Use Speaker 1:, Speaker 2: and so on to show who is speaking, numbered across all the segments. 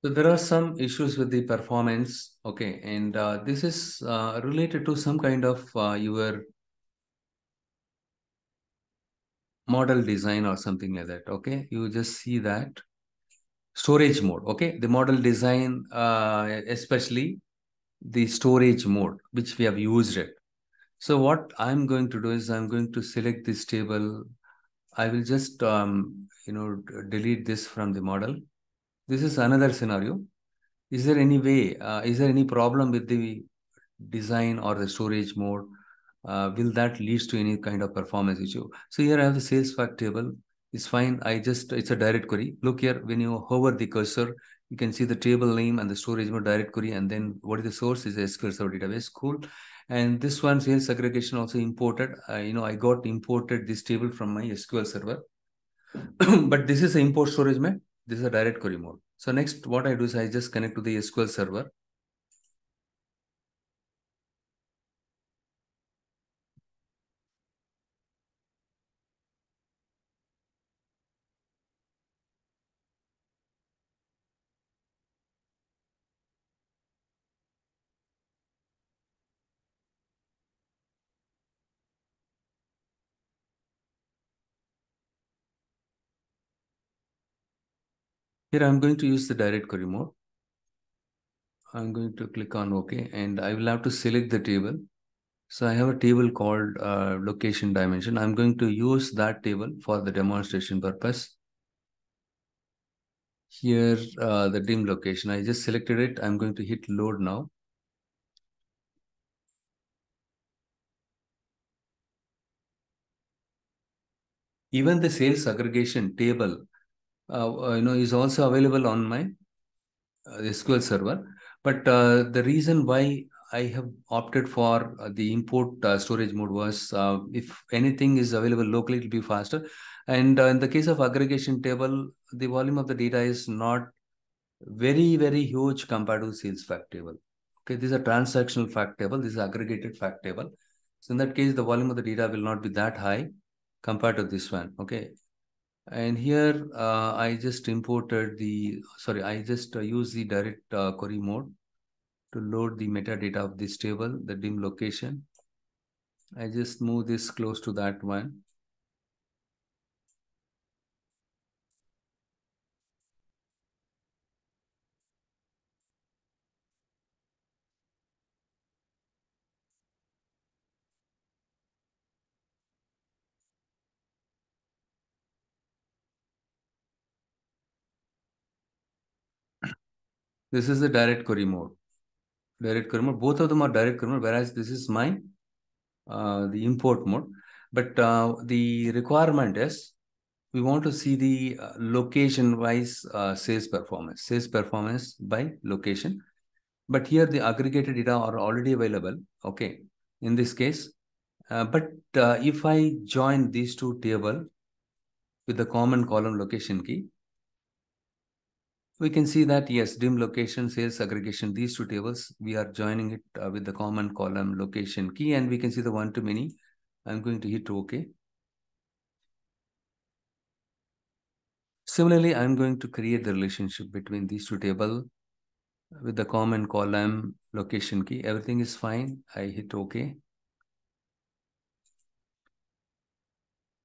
Speaker 1: So there are some issues with the performance, okay, and this is related to some kind of your model design or something like that, okay. You just see that storage mode, okay, the model design, especially the storage mode, which we have used it. So what I'm going to do is I'm going to select this table. I will just, delete this from the model. This is another scenario. Is there any way, is there any problem with the design or the storage mode? Will that lead to any kind of performance issue? So here I have the sales fact table. It's fine. It's a direct query. Look here, when you hover the cursor, you can see the table name and the storage mode direct query. And then what is the source is the SQL Server database. Cool. And this one sales aggregation also imported. I got imported this table from my SQL Server. But this is an import storage mode. This is a direct query mode. So next, what I do is I just connect to the SQL Server. Here I'm going to use the direct query mode. I'm going to click on OK, and I will have to select the table. So I have a table called location dimension. I'm going to use that table for the demonstration purpose. Here, the dim location, I just selected it. I'm going to hit load now. Even the sales aggregation table, is also available on my SQL Server. But the reason why I have opted for the import storage mode was if anything is available locally, it will be faster. And in the case of aggregation table, the volume of the data is not very, very huge compared to sales fact table. Okay, this is a transactional fact table. This is aggregated fact table. So in that case, the volume of the data will not be that high compared to this one. Okay, and here I just imported I just use the direct query mode to load the metadata of this table, the dim location. I just move this close to that one. This is the direct query mode. Direct query mode. Both of them are direct query mode, whereas this is my the import mode. But the requirement is we want to see the location-wise sales performance by location. But here the aggregated data are already available. Okay, in this case, but if I join these two tables with the common column location key, we can see that yes, dim location, sales aggregation, these two tables, we are joining it with the common column location key, and we can see the one-to-many. I'm going to hit OK. Similarly, I'm going to create the relationship between these two tables with the common column location key. Everything is fine. I hit OK.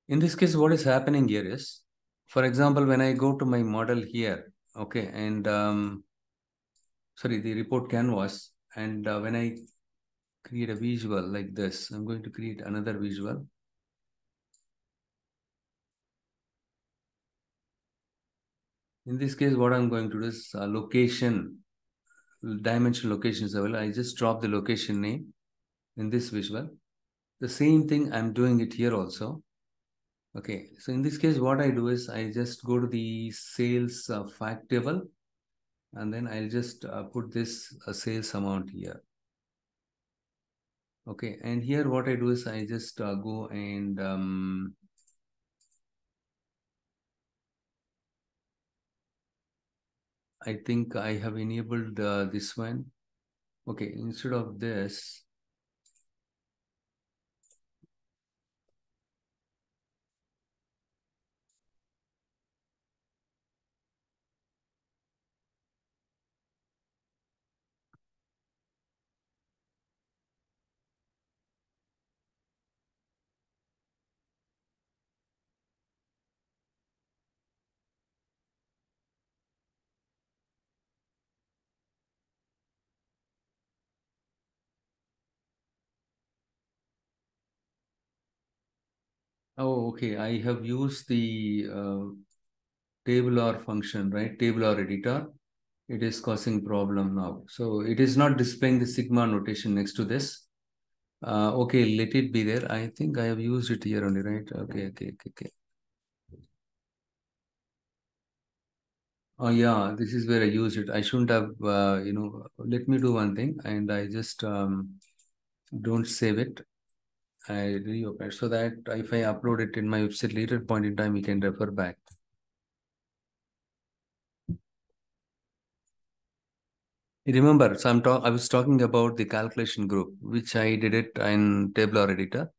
Speaker 1: In this case, what is happening here is, for example, when I go to my model here, okay, and sorry, the report canvas, and when I create a visual like this, I'm going to create another visual. In this case, what I'm going to do is dimension location is available. I just drop the location name in this visual. The same thing I'm doing it here also. Okay, so in this case, what I do is I just go to the sales fact table, and then I'll just put this sales amount here. Okay, and here what I do is I just go and I think I have enabled this one. Okay, instead of this, Oh, okay. I have used the table or function, right? Table or editor. It is causing problem now. So it is not displaying the sigma notation next to this. Okay, let it be there. I think I have used it here only, right? Okay. Oh yeah, this is where I used it. I shouldn't have, let me do one thing and I just don't save it. I reopen it so that if I upload it in my website later point in time, we can refer back. Remember, so I was talking about the calculation group, which I did it in Tabular Editor.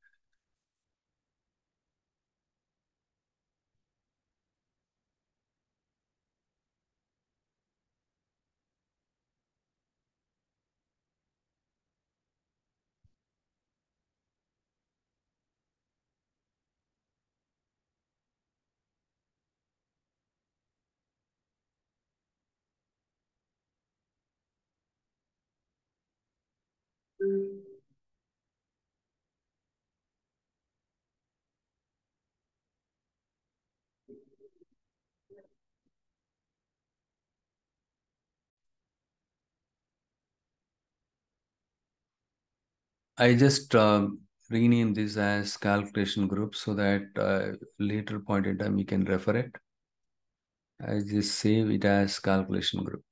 Speaker 1: I just rename this as calculation group so that later point in time we can refer it. I just save it as calculation group.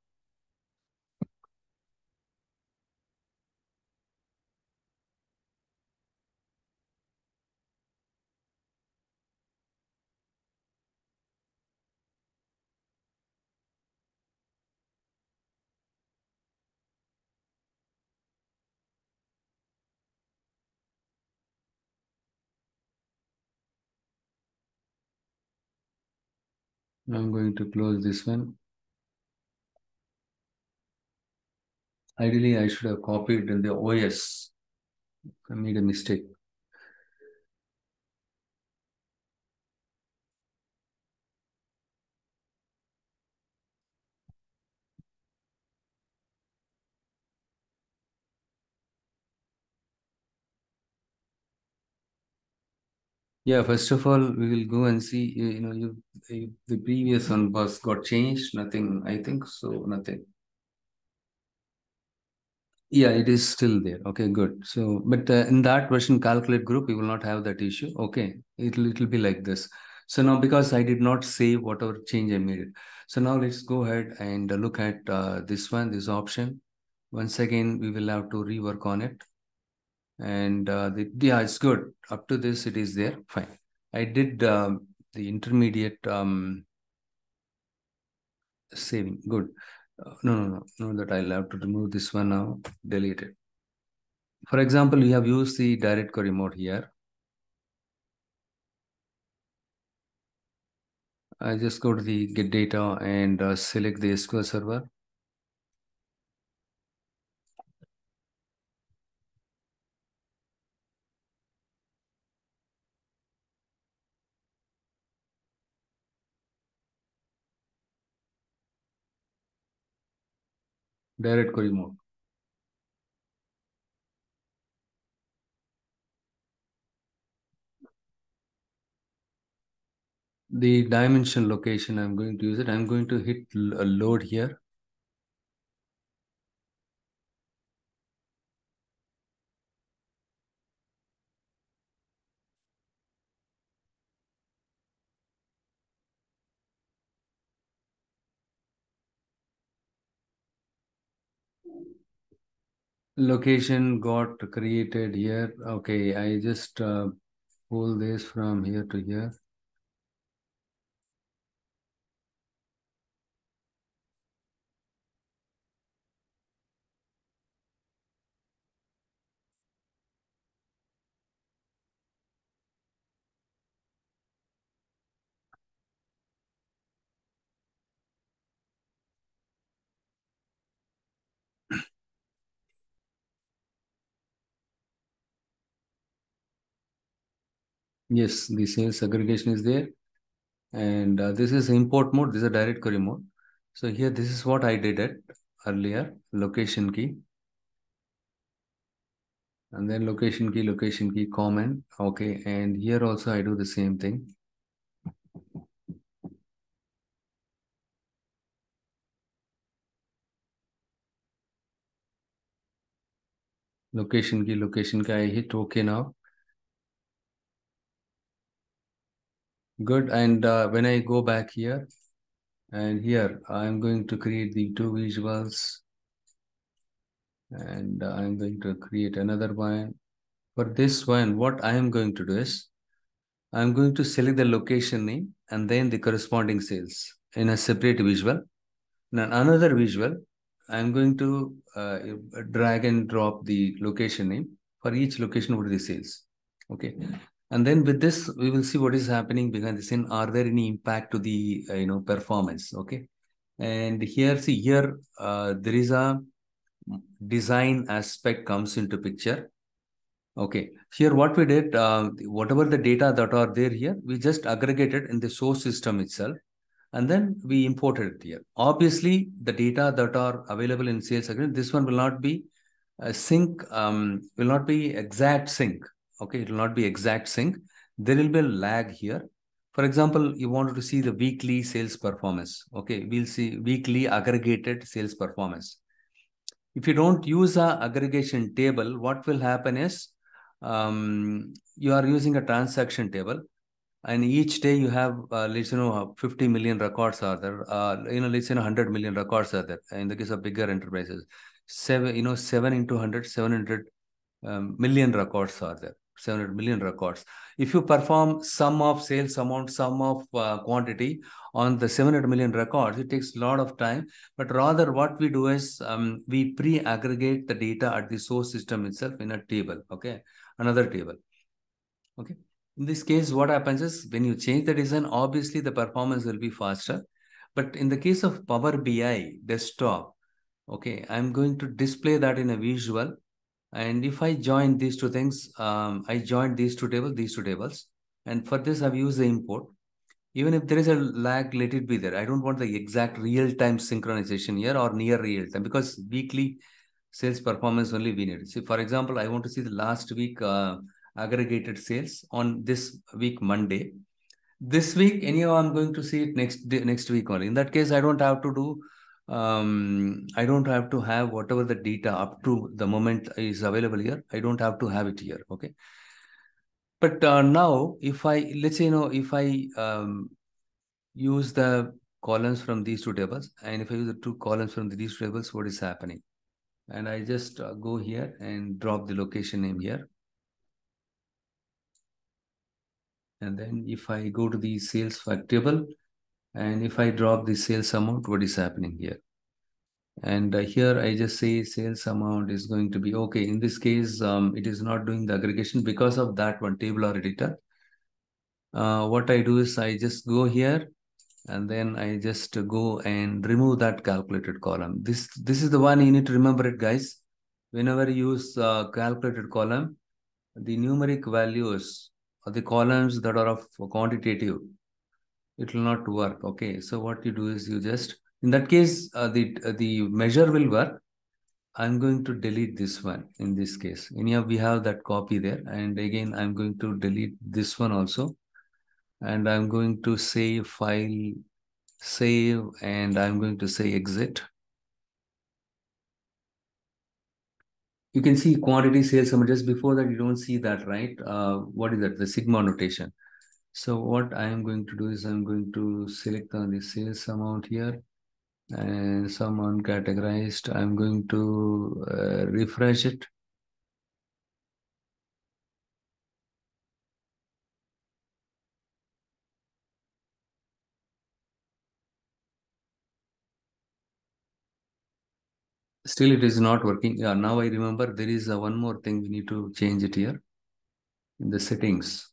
Speaker 1: I'm going to close this one. Ideally, I should have copied in the OS. I made a mistake. Yeah, first of all, we will go and see, if the previous one was got changed, nothing, I think so, nothing. Yeah, it is still there. Okay, good. So, but in that version calculate group, we will not have that issue. Okay, it'll be like this. So now because I did not save whatever change I made it. So now let's go ahead and look at this one, this option. Once again, we will have to rework on it. And yeah, it's good. Up to this, it is there. Fine. I did the intermediate saving. Good. No, that I'll have to remove this one now. Delete it. For example, we have used the direct query mode here. I just go to the get data and select the SQL server. Direct query mode. The dimension location, I'm going to use it. I'm going to hit load here. Location got created here. Okay, I just pull this from here to here. Yes, the sales aggregation is there. And this is import mode. This is a direct query mode. So here, this is what I did it earlier. Location key. And then location key, comment. Okay. And here also I do the same thing. Location key, I hit OK now. Good. And when I go back here, and here I'm going to create the two visuals, and I'm going to create another one. For this one, what I am going to do is I'm going to select the location name and then the corresponding sales in a separate visual. Now another visual, I'm going to drag and drop the location name. For each location, what are the sales? Okay. And then with this, we will see what is happening behind the scene. Are there any impact to the performance? Okay. And here, see here, there is a design aspect comes into picture. Okay, here what we did, whatever the data that are there here, we just aggregated in the source system itself, and then we imported it here. Obviously, the data that are available in sales agreement, this one will not be sync, will not be exact sync. Okay, it will not be exact sync. There will be a lag here. For example, you wanted to see the weekly sales performance. Okay, we'll see weekly aggregated sales performance. If you don't use a aggregation table, what will happen is you are using a transaction table, and each day you have let's 50 million records are there. Let's 100 million records are there. In the case of bigger enterprises, 7 into 100, 700 million records are there. 700 million records. If you perform sum of sales amount, sum of quantity on the 700 million records, it takes a lot of time. But rather what we do is we pre-aggregate the data at the source system itself in a table. Okay, another table. Okay. In this case, what happens is when you change the design, obviously the performance will be faster. But in the case of Power BI desktop, okay, I'm going to display that in a visual. And if I join these two things, I join these two tables. And for this, I've used the import. Even if there is a lag, let it be there. I don't want the exact real-time synchronization here or near real-time, because weekly sales performance only we need. See, for example, I want to see the last week aggregated sales on this week, Monday. This week, anyhow, I'm going to see it next week only. In that case, I don't have to do, I don't have to have whatever the data up to the moment is available here. I don't have to have it here. Okay. But now, if I, let's say, if I use the columns from these two tables, and if I use the two columns from these two tables, what is happening? And I just go here and drop the location name here. And then if I go to the sales fact table, and if I drop the sales amount, what is happening here? And here I just say sales amount is going to be okay. In this case, it is not doing the aggregation because of that one tabular editor. What I do is I just go here, and then I just go and remove that calculated column. This is the one you need to remember it, guys. Whenever you use calculated column, the numeric values or the columns that are of quantitative, it will not work. Okay, so what you do is you just, in that case, the measure will work. I'm going to delete this one in this case. Anyhow, we have that copy there. And again, I'm going to delete this one also. And I'm going to save file, save, and I'm going to say exit. You can see quantity sales summary. Just before that, you don't see that, right? What is that? The sigma notation. So what I am going to do is I'm going to select on the sales amount here, and some uncategorized. I'm going to refresh it. Still, it is not working. Yeah, now I remember there is one more thing we need to change it here in the settings.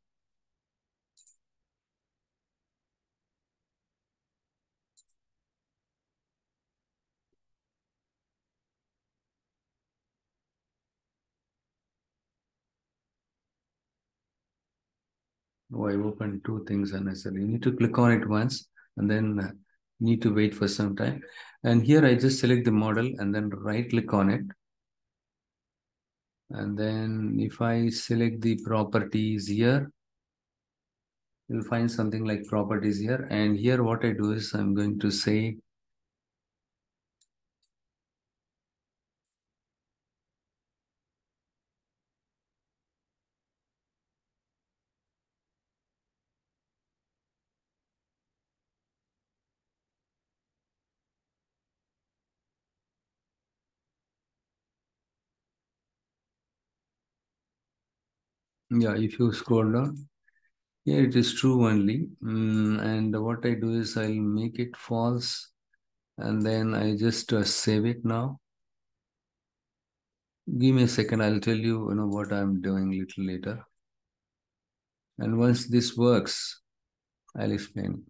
Speaker 1: Oh, I opened two things unnecessarily. You need to click on it once, and then need to wait for some time. And here I just select the model and then right click on it. And then if I select the properties here, you'll find something like properties here. And here what I do is I'm going to say, yeah, if you scroll down, here it is true only. And what I do is I'll make it false. And then I just save it now. Give me a second. I'll tell you, what I'm doing a little later. And once this works, I'll explain.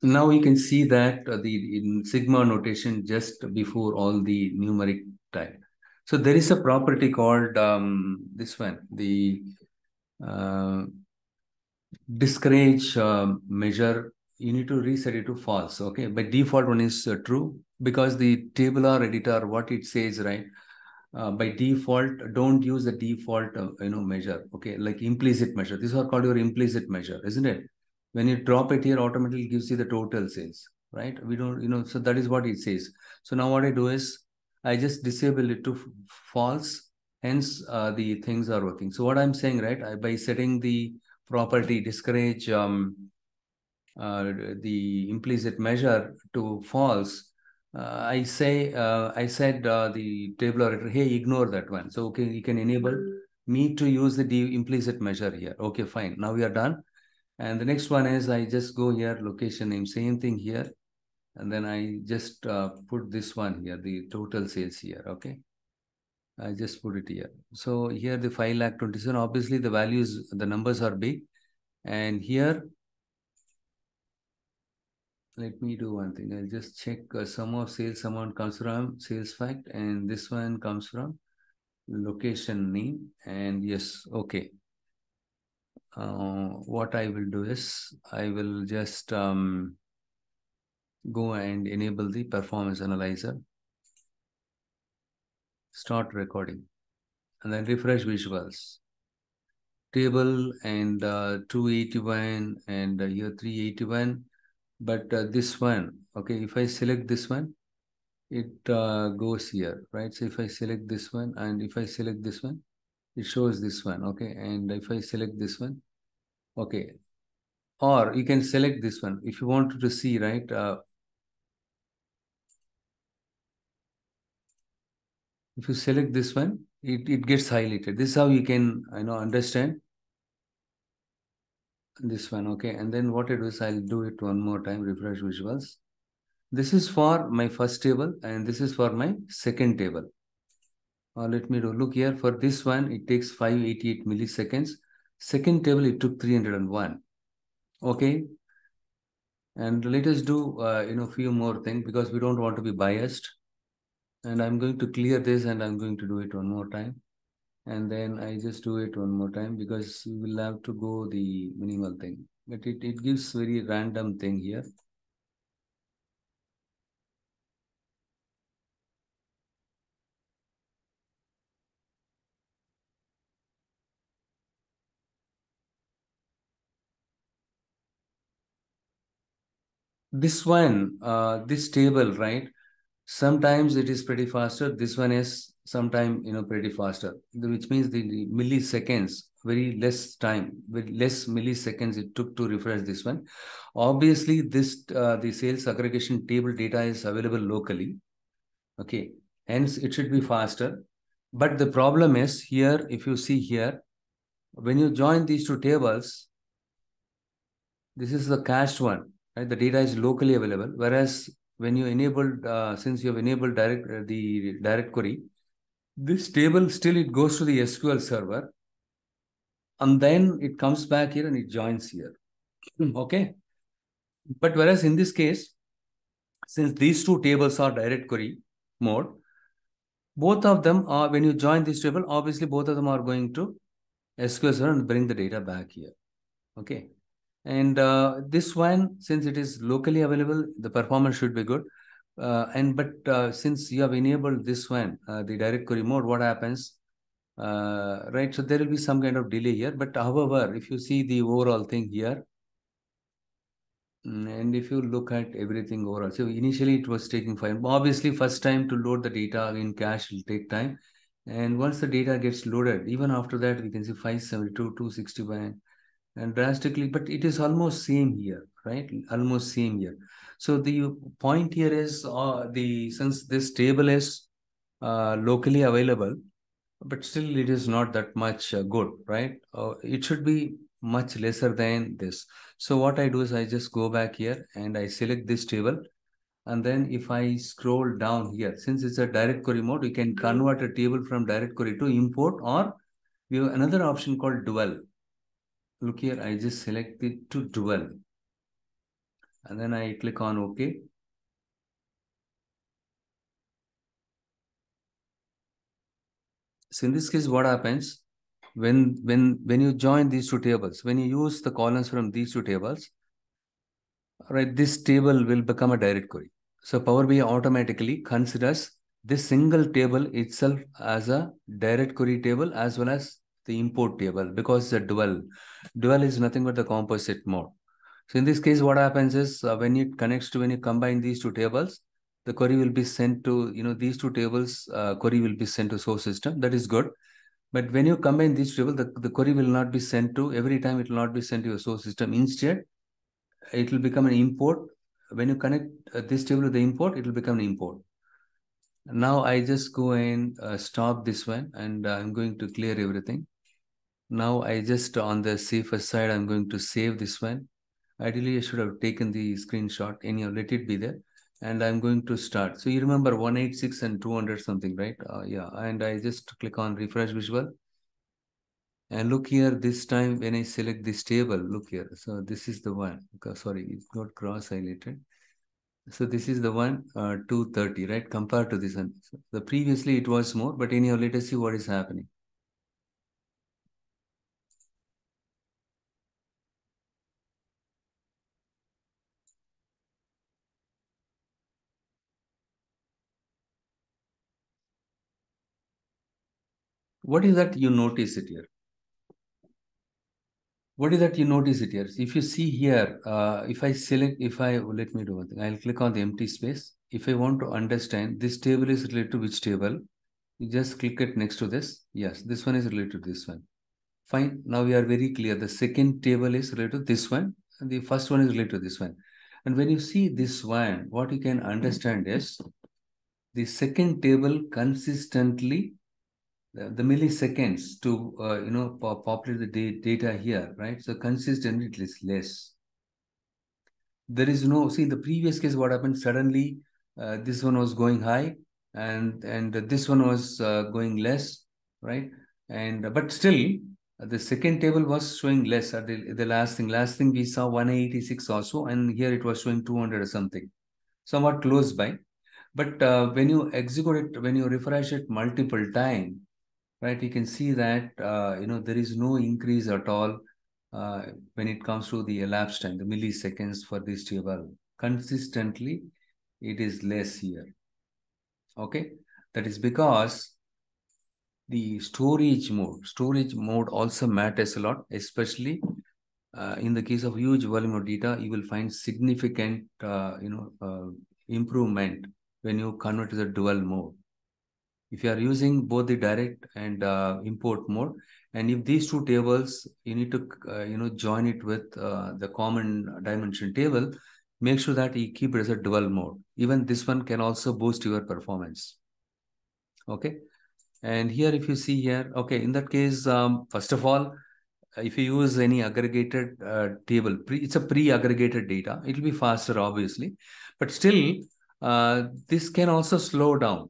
Speaker 1: Now you can see that the in sigma notation just before all the numeric type. So there is a property called this one, the uh, discourage measure. You need to reset it to false. Okay, by default one is true because the tabular editor, what it says, right? By default, don't use the default measure. Okay, like implicit measure. These are called your implicit measure, isn't it? When you drop it here, automatically gives you the total sales, right? We don't, so that is what it says. So now what I do is I just disable it to false. Hence, the things are working. So what I'm saying, right? By setting the property discourage the implicit measure to false, I said the table orator, hey, ignore that one. So, okay, you can enable me to use the implicit measure here. Okay, fine. Now we are done. And the next one is I just go here, location name, same thing here. And then I just put this one here, the total sales here. Okay. I just put it here. So here the 5,27,000, obviously the values, the numbers are big. And here, let me do one thing. I'll just check sum of sales amount comes from sales fact, and this one comes from location name. And yes, okay. What I will do is I will just go and enable the performance analyzer, start recording, and then refresh visuals. Table and 281 and here 381. But this one, okay, if I select this one, it goes here, right? So if I select this one and if I select this one, it shows this one, okay? And if I select this one, okay. Or you can select this one if you wanted to see, right? If you select this one, it gets highlighted. This is how you can, understand this one, okay? And then what I do is I'll do it one more time, refresh visuals. This is for my first table and this is for my second table. Let me do, look here, for this one, it takes 588 milliseconds. Second table, it took 301. Okay. And let us do, few more things because we don't want to be biased. And I'm going to clear this and I'm going to do it one more time. And then I just do it one more time because we will have to go the minimal thing. But it gives very random thing here. This one, this table, right? Sometimes it is pretty faster. This one is sometime, pretty faster, which means the milliseconds, very less time, with less milliseconds it took to refresh this one. Obviously, this the sales aggregation table data is available locally. Okay, hence it should be faster. But the problem is here, if you see here, when you join these two tables, this is the cached one, right? The data is locally available. Whereas when you enabled, since you have enabled the direct query, This table still it goes to the SQL server, and then it comes back here and it joins here. Okay. But whereas in this case, since these two tables are direct query mode, both of them are, when you join this table, obviously both of them are going to SQL server and bring the data back here. Okay. And this one, since it is locally available, the performance should be good. But since you have enabled this one, the direct query mode, what happens? Right, so there will be some kind of delay here. But however, if you see the overall thing here, and if you look at everything overall, so initially it was taking fine. Obviously, first time to load the data in cache will take time. And once the data gets loaded, even after that, we can see 572, 261, and drastically, but it is almost same here, right? Almost same here. So the point here is since this table is locally available, but still it is not that much good, right? It should be much lesser than this. So what I do is I just go back here and I select this table. And then if I scroll down here, since it's a direct query mode, we can convert a table from direct query to import, or we have another option called dual. Look here, I just select it to dual. And then I click on OK. So in this case, what happens? When you join these two tables, when you use the columns from these two tables, right, this table will become a direct query. So Power BI automatically considers this single table itself as a direct query table as well as the import table, because the dual. Dual is nothing but the composite mode. So in this case, what happens is when you combine these two tables, the query will be sent to, these two tables, query will be sent to source system. That is good. But when you combine these tables, the query will not be sent to, every time it will not be sent to your source system. Instead, it will become an import. When you connect this table to the import, it will become an import. Now I just go and stop this one, and I'm going to clear everything. Now I just, on the safer side, I'm going to save this one. Ideally, I should have taken the screenshot. Anyhow, let it be there. And I'm going to start. So you remember 186 and 200 something, right? Yeah. And I just click on refresh visual. And look here, this time when I select this table, look here. So this is the one. Sorry, it's not cross highlighted. So this is the one, 230, right? Compared to this one. So the previously it was more, but anyhow, let us see what is happening. What is that you notice it here? What is that you notice it here? If you see here, if I select, let me do one thing. I'll click on the empty space. If I want to understand this table is related to which table, you just click it next to this. Yes, this one is related to this one. Fine. Now we are very clear. The second table is related to this one, and the first one is related to this one. And when you see this one, what you can understand is the second table consistently the milliseconds to populate the data here, right? So consistently it is less. There is no, see, in the previous case, what happened suddenly, this one was going high, and this one was going less, right? And but still the second table was showing less at the last thing we saw 186 also, and here it was showing 200 or something, somewhat close by. But when you execute it, when you refresh it multiple time, right, you can see that there is no increase at all uh, when it comes to the elapsed time, the milliseconds for this table. Consistently, it is less here. Okay, that is because the storage mode also matters a lot, especially in the case of huge volume of data. You will find significant improvement when you convert to the dual mode. If you are using both the direct and import mode, and if these two tables, you need to join it with the common dimension table, make sure that you keep it as a dual mode. Even this one can also boost your performance. Okay. And here, if you see here, okay, in that case, first of all, if you use any aggregated table, it's a pre-aggregated data, it will be faster, obviously. But still, this can also slow down.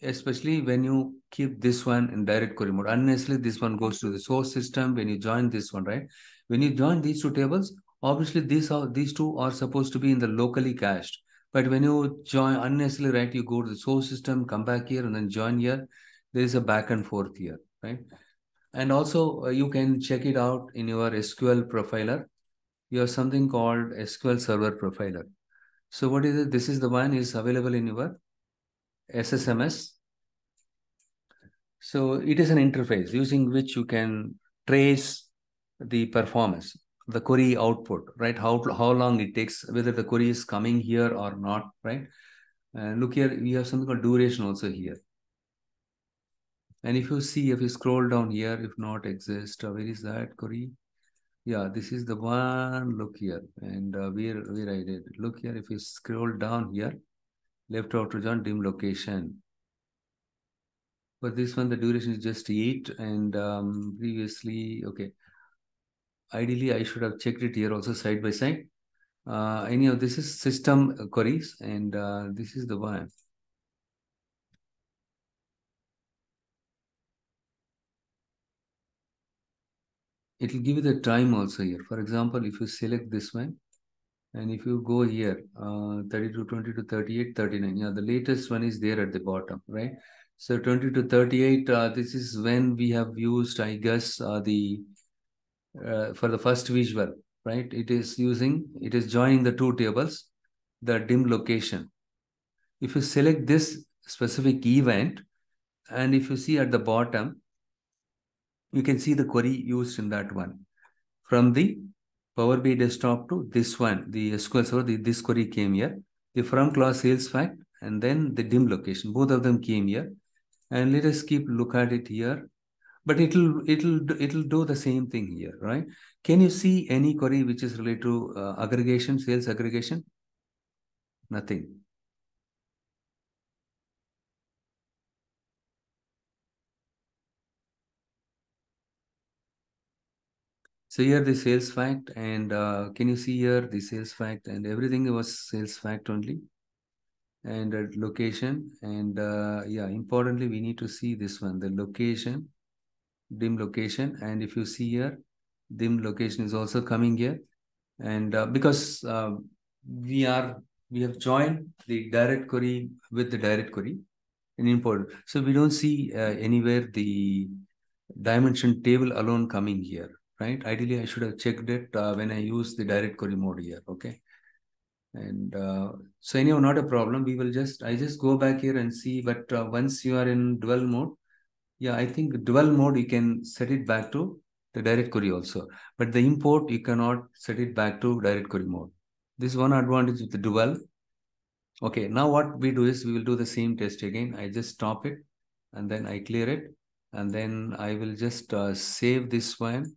Speaker 1: especially when you keep this one in direct query mode. Unnecessarily, this one goes to the source system when you join this one, right? When you join these two tables, obviously these two are supposed to be in the locally cached. But when you join unnecessarily, right, you go to the source system, come back here, and then join here. There is a back and forth here, right? And also, you can check it out in your SQL profiler. You have something called SQL Server Profiler. So what is it? This is the one is available in your SSMS. So it is an interface using which you can trace the performance, the query output, right? How long it takes, whether the query is coming here or not, right? And look here, we have something called duration also here. And if you see, if you scroll down here, if not exist, where is that query? Yeah, this is the one. Look here, and where I did. Look here, if you scroll down here, left outer join dim location. But this one, the duration is just 8, and previously, okay. Ideally, I should have checked it here also side by side. Anyhow, this is system queries, and this is the one. It will give you the time also here. For example, if you select this one, and if you go here, 32, 20 to 38, 39. Yeah, the latest one is there at the bottom, right? So 20 to 38, this is when we have used, I guess, for the first visual, right? It is joining the two tables, the dim location. If you select this specific event, and if you see at the bottom, you can see the query used in that one. From the Power BI desktop to this one, the SQL Server, this query came here. The from class sales fact and then the dim location, both of them came here. And let us keep look at it here. But it'll do the same thing here, right? Can you see any query which is related to aggregation, sales aggregation? Nothing. So here the sales fact, and can you see here the sales fact, and everything was sales fact only, and location, and yeah, importantly we need to see this one, the location, dim location, and if you see here, dim location is also coming here, and because we have joined the direct query with the direct query and import, so we don't see anywhere the dimension table alone coming here, right? Ideally, I should have checked it when I use the direct query mode here, okay? And so anyhow, not a problem. I just go back here and see, but once you are in dual mode, yeah, I think dual mode, you can set it back to the direct query also. But the import, you cannot set it back to direct query mode. This is one advantage with the dual. Okay, now what we do is we will do the same test again. I just stop it and then I clear it. And then I will just save this one.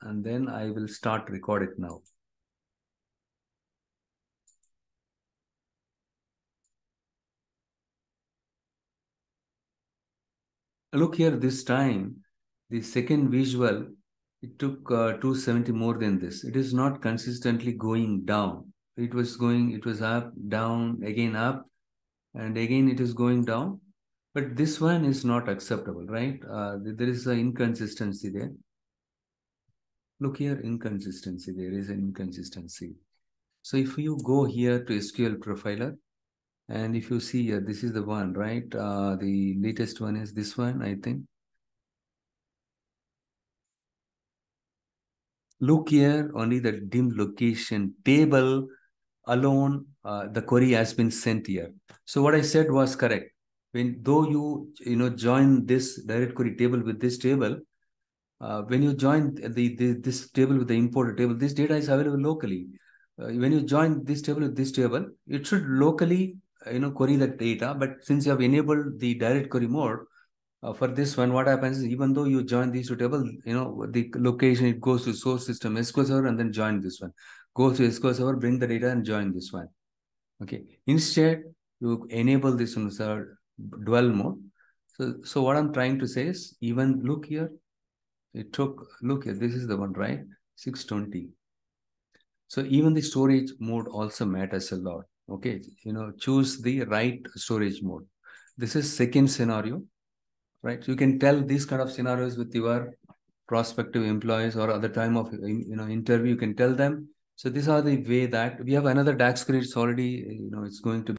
Speaker 1: And then I will start record it now. Look here, this time, the second visual, it took 270 more than this. It is not consistently going down. It was up, down, again up, and again it is going down. But this one is not acceptable, right? There is an inconsistency there. Look here, inconsistency. There is an inconsistency. So if you go here to SQL Profiler, and if you see here, this is the one, right? The latest one is this one, I think. Look here, only the dim location table alone, the query has been sent here. So what I said was correct. Though you join this direct query table with this table, when you join this table with the imported table, this data is available locally. When you join this table with this table, it should locally query that data. But since you have enabled the direct query mode, for this one, what happens is even though you join these two tables, the location, it goes to source system SQL Server and then join this one. Goes to SQL Server, bring the data and join this one. Okay. Instead, you enable this one, dual mode. So what I'm trying to say is, even look here, look here, this is the one, right? 620. So even the storage mode also matters a lot. Okay. Choose the right storage mode. This is second scenario, right? You can tell these kind of scenarios with your prospective employees, or at the time of interview, you can tell them. So these are the way that we have another DAX credits already, it's going to